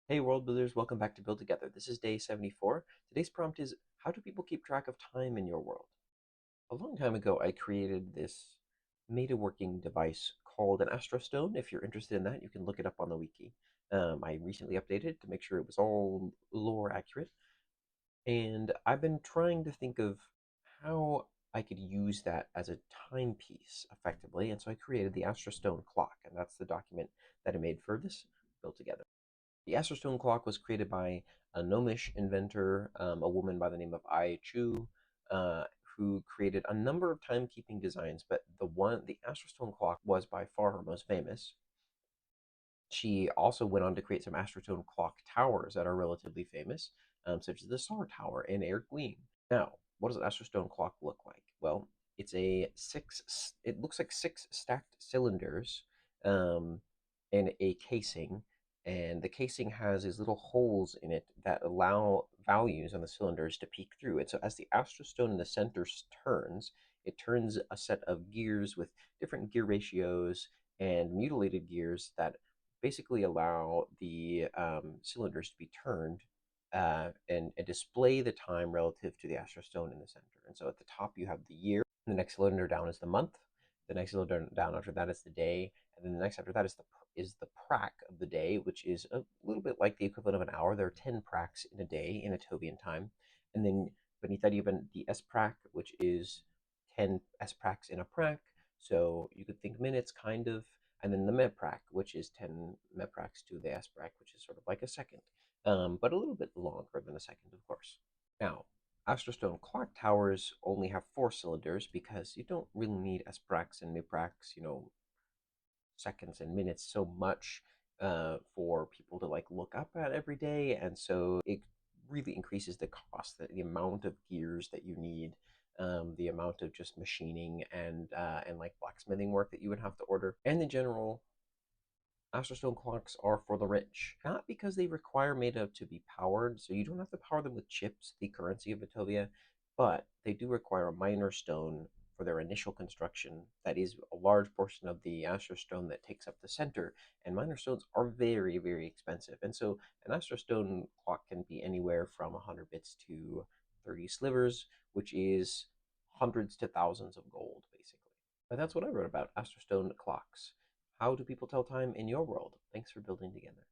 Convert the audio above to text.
Hey world builders, welcome back to Build Together. This is day 74. Today's prompt is, how do people keep track of time in your world? A long time ago, I created this meta-working device called an Astrostone. If you're interested in that, you can look it up on the wiki. I recently updated it to make sure it was all lore accurate. And I've been trying to think of how I could use that as a timepiece effectively. And so I created the Astrostone clock, and that's the document that I made for this Build Together. The Astrostone clock was created by a gnomish inventor, a woman by the name of Ai Chu, uh, who created a number of timekeeping designs, but the Astrostone clock was by far her most famous. She also went on to create some Astrostone clock towers that are relatively famous, such as the Sar Tower in Erguin. Now, what does an Astrostone clock look like? Well, it looks like six stacked cylinders in a casing, and the casing has these little holes in it that allow values on the cylinders to peek through. And so as the Astrostone in the center turns, it turns a set of gears with different gear ratios and mutilated gears that basically allow the cylinders to be turned and display the time relative to the Astrostone in the center. And so at the top you have the year, and the next cylinder down is the month, the next cylinder down after that is the day, and then the next after that is the prac of the day, which is a little bit like the equivalent of an hour. There are 10 pracs in a day in Etovian time. And then beneath that, you have the S prac, which is 10 S pracs in a prac. So you could think minutes, kind of. And then the meprac, which is 10 mepracs to the S prac, which is sort of like a second, but a little bit longer than a second, of course. Now, Astrostone clock towers only have four cylinders because you don't really need S pracs and mepracs, seconds and minutes so much for people to like look up at every day, and so it really increases the cost, the amount of gears that you need, the amount of just machining and like blacksmithing work that you would have to order, and in general. Astrostone clocks are for the rich, not because they require Meta to be powered, so you don't have to power them with chips, the currency of Batovia, but they do require a miner stone for their initial construction. That is a large portion of the Astrostone that takes up the center, and miner stones are very, very expensive. And so an Astrostone clock can be anywhere from 100 bits to 30 slivers, which is hundreds to thousands of gold, basically. But that's what I wrote about Astrostone clocks. How do people tell time in your world? Thanks for building together.